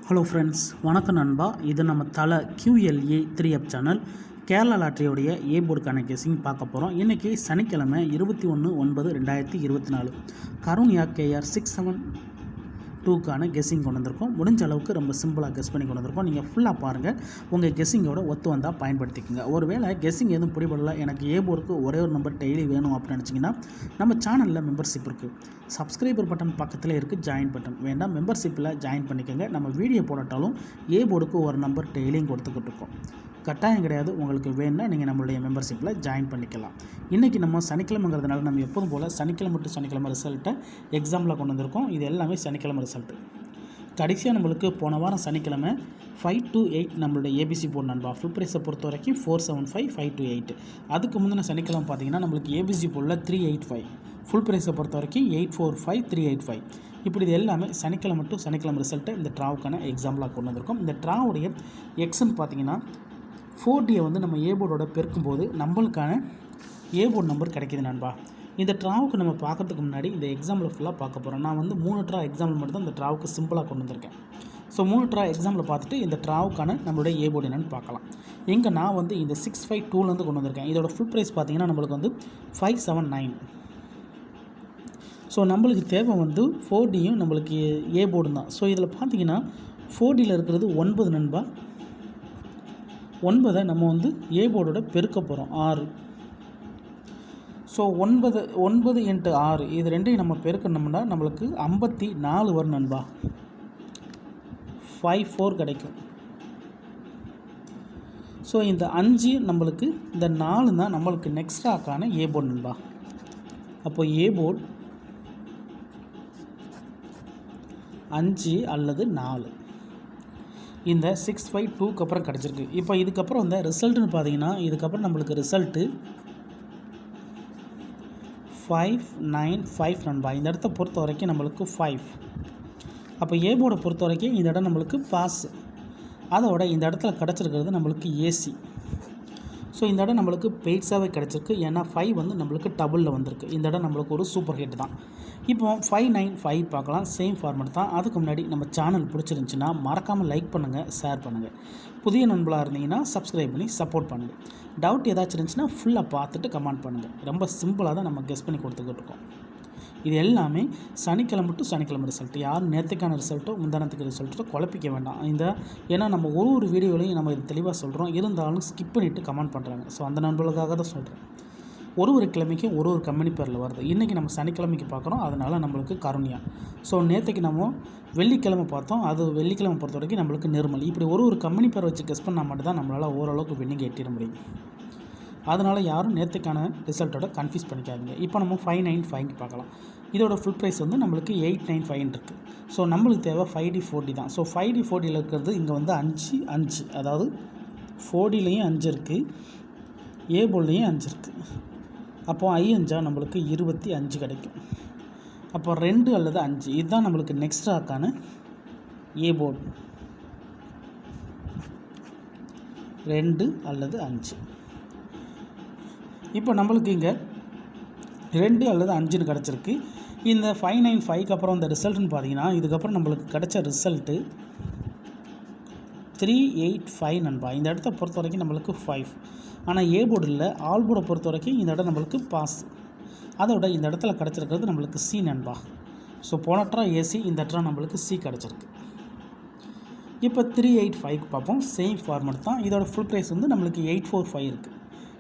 Hello friends, வணக்கம் நண்பா. இது நம்ம தலை QLA 3 சேனல் கேரளா லாட்டரியோடைய ஏ போர்டுக்கான கெஸிங் பார்க்க போகிறோம். இன்றைக்கி சனிக்கிழமை 21/9/2024 கருணியா KR 672க்கான கெஸிங் கொண்டு வந்திருக்கோம். முடிஞ்ச அளவுக்கு ரொம்ப சிம்பிளாக கெஸ் பண்ணி கொண்டு வந்திருக்கோம். நீங்கள் ஃபுல்லாக பாருங்கள், உங்கள் கெஸிங்கோட ஒத்து வந்தால் பயன்படுத்திக்கோங்க. ஒருவேளை கெஸிங் எதுவும் பிடிபடலை, எனக்கு ஏ போர்டுக்கு ஒரே ஒரு நம்பர் டெய்லி வேணும் அப்படின்னு நினச்சிங்கன்னா நம்ம சேனலில் மெம்பர்ஷிப் இருக்குது. சப்ஸ்கிரைபர் பட்டன் பக்கத்தில் இருக்குது, ஜாயின் பட்டன் வேண்டாம், மெம்பர்ஷிப்பில் ஜாயின் பண்ணிக்கோங்க. நம்ம வீடியோ போடட்டாலும் ஏ போர்டுக்கு ஒரு நம்பர் டெய்லியும் கொடுத்துக்கிட்டு இருக்கோம். கட்டாயம் கிடையாது. உங்களுக்கு வேணுன்னா நீங்கள் நம்மளுடைய மெம்பர்ஷிப்பில் ஜாயின் பண்ணிக்கலாம். இன்றைக்கி நம்ம சனிக்கிழமைங்கிறதுனால நம்ம எப்போதும் போல் சனிக்கிழமை டு சனிக்கிழமை ரிசல்ட்டை எக்ஸாம்பிளாக கொண்டு வந்திருக்கோம். இது எல்லாமே சனிக்கிழமை ரிசல்ட்டு. கடைசியாக நம்மளுக்கு போன வாரம் சனிக்கிழமை 5 to 8 நம்மளுடைய ஏபிசி போர்டு நண்பா. ஃபுல் ப்ரைஸை பொறுத்த வரைக்கும் 475 5 to 8. அதுக்கு முந்தின சனிக்கிழமை பார்த்தீங்கன்னா நம்மளுக்கு ஏபிசி போர்டில் 385, ஃபுல் ப்ரைஸை பொறுத்த வரைக்கும் 845 385. இப்படி இது எல்லாமே சனிக்கிழமை டு சனிக்கிழமை ரிசல்ட்டை இந்த ட்ராவுக்கான எக்ஸாம்பிளாக கொண்டு வந்திருக்கோம். இந்த ட்ராவுடைய எக்ஸ்ன்னு பார்த்தீங்கன்னா 4Dயை வந்து நம்ம ஏ போர்டோட பெருக்கும்போது நம்மளுக்கான ஏ போர்டு நம்பர் கிடைக்கிது நண்பா. இந்த ட்ராவுக்கு நம்ம பார்க்கறதுக்கு முன்னாடி இந்த எக்ஸாம்பிள் ஃபுல்லாக பார்க்க போகிறோம். நான் வந்து 3 ட்ரா எக்ஸாம்பிள் மட்டும் தான் இந்த ட்ராவுக்கு சிம்பிளாக கொண்டு வந்திருக்கேன். ஸோ 3 ட்ரா எக்ஸாம்பிள் பார்த்துட்டு இந்த ட்ராவுக்கான நம்மளுடைய ஏ போர்டு என்னென்னு பார்க்கலாம். இங்கே நான் வந்து இந்த 652 கொண்டு வந்திருக்கேன். இதோட ஃபுல் ப்ரைஸ் பார்த்தீங்கன்னா நம்மளுக்கு வந்து 579. ஸோ நம்மளுக்கு தேவை வந்து 4Dயும் நம்மளுக்கு ஏ போர்டு தான். ஸோ இதில் பார்த்தீங்கன்னா 4Dயில் இருக்கிறது 9 நண்பா. 9 நம்ம வந்து ஏ போர்டோட பெருக்க போகிறோம் 6. ஸோ 9 × 6 இது ரெண்டையும் நம்ம பெருக்கணும்னா நம்மளுக்கு 54 வரும் நண்பா. 54 கிடைக்கும். ஸோ இந்த 5 நம்மளுக்கு இந்த 4 தான் நம்மளுக்கு நெக்ஸ்டாக்கான ஏ போர்டு நண்பா. அப்போ ஏ போர்டு 5 அல்லது 4 இந்த 652க்கு அப்புறம் கிடச்சிருக்கு. இப்போ இதுக்கப்புறம் இந்த ரிசல்ட்டுன்னு பார்த்தீங்கன்னா இதுக்கப்புறம் நம்மளுக்கு ரிசல்ட்டு 595 நண்பா. இந்த இடத்த பொறுத்த வரைக்கும் நம்மளுக்கு 5. அப்போ ஏ போர்டை பொறுத்த வரைக்கும் இந்த இடம் நம்மளுக்கு பாஸ். அதோட இந்த இடத்துல கிடச்சிருக்கிறது நம்மளுக்கு ஏசி. ஸோ இந்த இடம் நம்மளுக்கு பெய்ட்ஸாகவே கிடச்சிருக்கு. ஏன்னா 5 வந்து நம்மளுக்கு டபுளில் வந்திருக்கு. இந்த இடம் நம்மளுக்கு ஒரு சூப்பர் ஹிட் தான். இப்போ 595 பார்க்கலாம். சேம் ஃபார்மெட் தான். அதுக்கு முன்னாடி நம்ம சேனல் பிடிச்சிருந்துச்சின்னா மறக்காமல் லைக் பண்ணுங்கள், ஷேர் பண்ணுங்கள். புதிய நண்பர்களாக இருந்தீங்கன்னா சப்ஸ்கிரைப் பண்ணி சப்போர்ட் பண்ணுங்கள். டவுட் ஏதாச்சும் இருந்துச்சுன்னா ஃபுல்லாக பார்த்துட்டு கமெண்ட் பண்ணுங்கள். ரொம்ப சிம்பிளாக தான் நம்ம கெஸ் பண்ணி கொடுத்துக்கிட்டு இருக்கோம். இது எல்லாமே சனிக்கிழமை டு சனிக்கிழமை ரிசல்ட். யாரும் நேற்றுக்கான ரிசல்ட்டோ முந்தானத்துக்கு ரிசல்ட்டோ குழப்பிக்க வேண்டாம். ஏன்னா நம்ம ஒரு வீடியோலையும் நம்ம இது தெளிவாக சொல்கிறோம், இருந்தாலும் ஸ்கிப் பண்ணிவிட்டு கமெண்ட் பண்ணுறாங்க. ஸோ அந்த நண்பர்களுக்காக தான் சொல்கிறேன். ஒரு கிழமைக்கும் ஒரு கம்பெனி பேரில் வருது. இன்றைக்கி நம்ம சனிக்கிழமைக்கு பார்க்குறோம், அதனால் நம்மளுக்கு கருணியா. ஸோ நேற்றுக்கு நம்ம வெள்ளிக்கிழமை பார்த்தோம், அது வெள்ளிக்கிழமை பொறுத்த வரைக்கும் நம்மளுக்கு நிர்மல். இப்படி ஒரு கம்பெனி பேர் வச்சு கெஸ் பண்ணால் மட்டும்தான் நம்மளால் ஓரளவுக்கு வின்னிங் எட்டிட முடியும். அதனால் யாரும் நேற்றுக்கான ரிசல்ட்டோட கன்ஃபியூஸ் பண்ணிக்காதீங்க. இப்போ நம்ம 595 பார்க்கலாம். இதோட ஃபுல் ப்ரைஸ் வந்து நம்மளுக்கு 895 இருக்குது. ஸோ நம்மளுக்கு தேவை 5D 4D தான். ஸோ 5D 4Dயில் இருக்கிறது இங்கே வந்து 5, அதாவது 4Dலையும் 5 இருக்குது, ஏ போர்ட்லேயும் 5 இருக்குது. அப்போது 5 நம்மளுக்கு 25 கிடைக்கும். அப்போ 2 அல்லது 5 இதுதான் நம்மளுக்கு நெக்ஸ்டாக்கான ஏ போர்டு. 2 அல்லது 5. இப்போ நம்மளுக்கு இங்கே 2 அல்லது 5 கிடச்சிருக்கு. இந்த 595க்கு அப்புறம் இந்த ரிசல்ட்டுன்னு பார்த்தீங்கன்னா இதுக்கப்புறம் நம்மளுக்கு கிடைச்ச ரிசல்ட்டு 385 நண்பா. இந்த இடத்த பொறுத்த வரைக்கும் நம்மளுக்கு 5. ஆனால் ஏ போர்டு இல்லை, ஆல் போர்டை பொறுத்த வரைக்கும் இந்த இடம் நம்மளுக்கு பாஸ். அதோட இந்த இடத்துல கிடச்சிருக்கிறது நம்மளுக்கு சி நண்பா. ஸோ போன ட்ரா ஏசி, இந்த ட்ரா நம்மளுக்கு சி கிடச்சிருக்கு. இப்போ 385க்கு பார்ப்போம். சேம் ஃபார்மெட் தான். இதோட ஃபுல் ப்ரைஸ் வந்து நம்மளுக்கு 845 இருக்குது.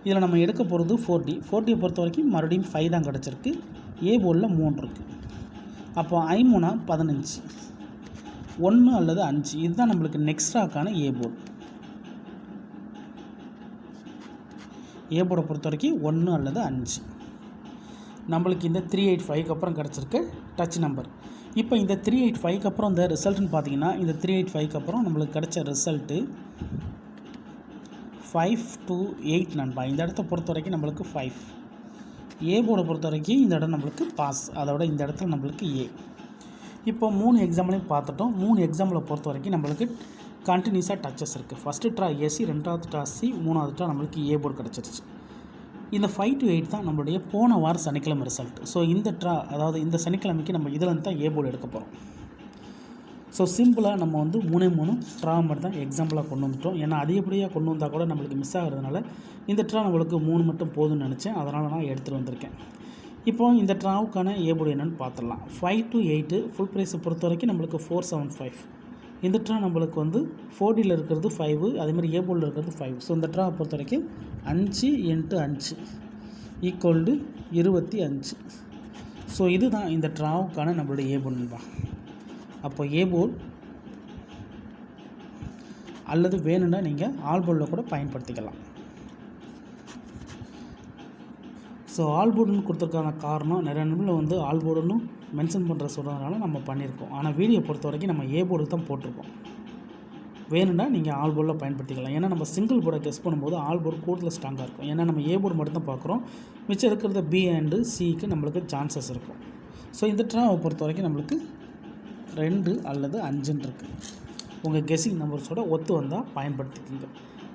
இதில் நம்ம எடுக்க போகிறது 4Dயை பொறுத்த வரைக்கும் மறுபடியும் 5 தான் கிடச்சிருக்கு. ஏ போர்டில் 3 இருக்குது. அப்போ 5 15, 1 அல்லது 5 இதுதான் நம்மளுக்கு நெக்ஸ்டாக்கான ஏ போர்டு. ஏ போர்டை பொறுத்த வரைக்கும் 1 அல்லது 5 நம்மளுக்கு இந்த 385க்கு அப்புறம் கிடச்சிருக்கு டச் நம்பர். இப்போ இந்த 385க்கு அப்புறம் இந்த ரிசல்ட்டுன்னு பார்த்தீங்கன்னா இந்த 385க்கு அப்புறம் நம்மளுக்கு கிடைச்ச ரிசல்ட்டு 528 நண்பா. இந்த இடத்த பொறுத்த வரைக்கும் நம்மளுக்கு 5. ஏ போர்டை பொறுத்த வரைக்கும் இந்த இடம் நம்மளுக்கு பாஸ். அதோட இந்த இடத்துல நம்மளுக்கு ஏ. இப்போ 3 எக்ஸாம்பிளையும் பார்த்துட்டோம். 3 எக்ஸாம்பிளை பொறுத்த வரைக்கும் நம்மளுக்கு கண்டினியூஸாக டச்சஸ் இருக்குது. ஃபஸ்ட்டு ட்ரா ஏசி, 2வது ட்ரா சி, 3வது ட்ரா நம்மளுக்கு ஏ போர்டு கிடச்சிருச்சு. இந்த 5 to 8 தான் நம்மளுடைய போன வாரம் சனிக்கிழமை ரிசல்ட். ஸோ இந்த ட்ரா, அதாவது இந்த சனிக்கிழமைக்கு நம்ம இதில் தான் ஏ போர்டு எடுக்க போகிறோம். ஸோ சிம்பிளாக நம்ம வந்து 3 ட்ரா மட்டும் தான் எக்ஸாம்பிளாக கொண்டு வந்துட்டோம். ஏன்னா அதிகப்படியாக கொண்டு வந்தால் கூட நம்மளுக்கு மிஸ் ஆகிறதுனால இந்த ட்ரா நம்மளுக்கு 3 மட்டும் போதும்னு நினச்சேன். அதனால் நான் எடுத்துகிட்டு வந்திருக்கேன். இப்போ இந்த ட்ராவுக்கான ஏ போர்டு என்னென்னு பார்த்துடலாம். 5 to 8 ஃபுல் ப்ரைஸை பொறுத்த வரைக்கும் நம்மளுக்கு 475. இந்த ட்ரா நம்மளுக்கு வந்து 4Dயில் இருக்கிறது 5, அதேமாதிரி ஏ போர்டில் இருக்கிறது 5. ஸோ இந்த ட்ராவை பொறுத்த வரைக்கும் 5 × 5 = 25. ஸோ இதுதான் இந்த ட்ராவுக்கான நம்மளுடைய ஏ போர்டுன்பா. அப்போ ஏ போர்டு அல்லது வேணும்னா நீங்கள் ஆல் போர்டில் கூட பயன்படுத்திக்கலாம். ஸோ ஆல் போர்டுன்னு கொடுத்துருக்கான காரணம் நிறைய நம்பரில் வந்து ஆல் போர்டுன்னு மென்ஷன் பண்ணுற சொல்கிறதுனால நம்ம பண்ணியிருக்கோம். ஆனால் வீடியோ பொறுத்த வரைக்கும் நம்ம ஏ போர்டு தான் போட்டிருக்கோம். வேணும்னா நீங்கள் ஆல் போர்டில் பயன்படுத்திக்கலாம். ஏன்னா நம்ம சிங்கிள் போர்டை கெஸ் பண்ணும்போது ஆல் போர்டு கூடுதல் ஸ்ட்ராங்காக இருக்கும். ஏன்னா நம்ம ஏ போர்டு மட்டும் தான் பார்க்குறோம். மிச்சம் இருக்கிறத பி அண்டு சிக்கு நம்மளுக்கு சான்சஸ் இருக்கும். ஸோ இந்த ட்ராவை பொறுத்த வரைக்கும் நம்மளுக்கு 2 அல்லது 5 இருக்குது. உங்கள் கெஸ்ஸிங் நம்பர்ஸோட ஒத்து வந்தால் பயன்படுத்திக்கோங்க.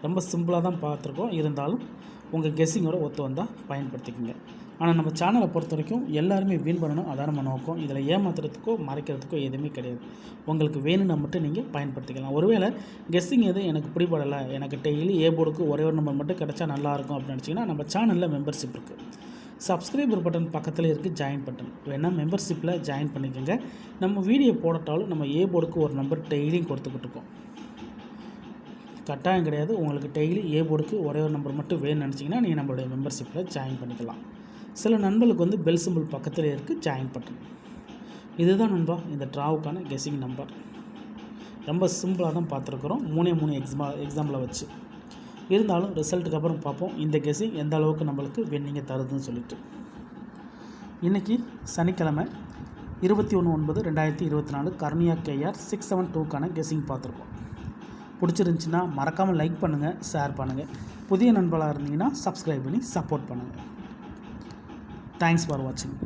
ரொம்ப சிம்பிளாக தான் பார்த்துருக்கோம், இருந்தாலும் உங்கள் கெஸ்ஸிங்கோட ஒத்து வந்தால் பயன்படுத்திக்கோங்க. ஆனால் நம்ம சேனலை பொறுத்த வரைக்கும் எல்லாருமே வின் பண்ணணும், அதான் நம்ம நோக்கம். இதில் ஏமாத்துறதுக்கோ மறைக்கிறதுக்கோ எதுவுமே கிடையாது. உங்களுக்கு வேணும்னா மட்டும் நீங்கள் பயன்படுத்திக்கலாம். ஒருவேளை கெஸ்ஸிங் எதுவும் எனக்கு பிடிபடலை, எனக்கு டெய்லி ஏ போர்டுக்கு ஒரே ஒரு நம்பர் மட்டும் கிடச்சா நல்லாயிருக்கும் அப்படின்னு நினச்சிங்கன்னா நம்ம சேனலில் மெம்பர்ஷிப் இருக்குது. சப்ஸ்கிரைபர் பட்டன் பக்கத்தில் இருக்குது ஜாயின் பட்டன், வேணால் மெம்பர்ஷிப்பில் ஜாயின் பண்ணிக்கோங்க. நம்ம வீடியோ போடட்டாலும் நம்ம ஏ போர்டுக்கு ஒரு நம்பர் டெய்லியும் கொடுத்துக்கிட்டு இருக்கோம். கட்டாயம் கிடையாது. உங்களுக்கு டெய்லி ஏ போர்டுக்கு ஒரே ஒரு நம்பர் மட்டும் வேணும்னு நினச்சிங்கன்னா நீங்கள் நம்மளுடைய மெம்பர்ஷிப்பில் ஜாயின் பண்ணிக்கலாம். சில நண்பர்களுக்கு வந்து பெல் சிம்பிள் பக்கத்தில் இருக்குது ஜாயின் பட்டன். இதுதான் நண்பா இந்த ட்ராவுக்கான கெஸ்ஸிங் நம்பர். ரொம்ப சிம்பிளாக தான் பார்த்துருக்குறோம், 3 எக்ஸாம்பிளை வச்சு. இருந்தாலும் ரிசல்ட்டுக்கு அப்புறம் பார்ப்போம் இந்த கெஸ்ஸிங் எந்த அளவுக்கு நம்மளுக்கு வின்னிங்கை தருதுன்னு சொல்லிட்டு. இன்றைக்கி சனிக்கிழமை 21/9/2024 கர்னியா KR 672க்கான கெஸ்ஸிங் பார்த்துருக்கோம். பிடிச்சிருந்துச்சின்னா மறக்காமல் லைக் பண்ணுங்கள், ஷேர் பண்ணுங்கள். புதிய நண்பர்களாக இருந்தீங்கன்னா சப்ஸ்கிரைப் பண்ணி சப்போர்ட் பண்ணுங்கள். தேங்க்ஸ் ஃபார் வாட்சிங்.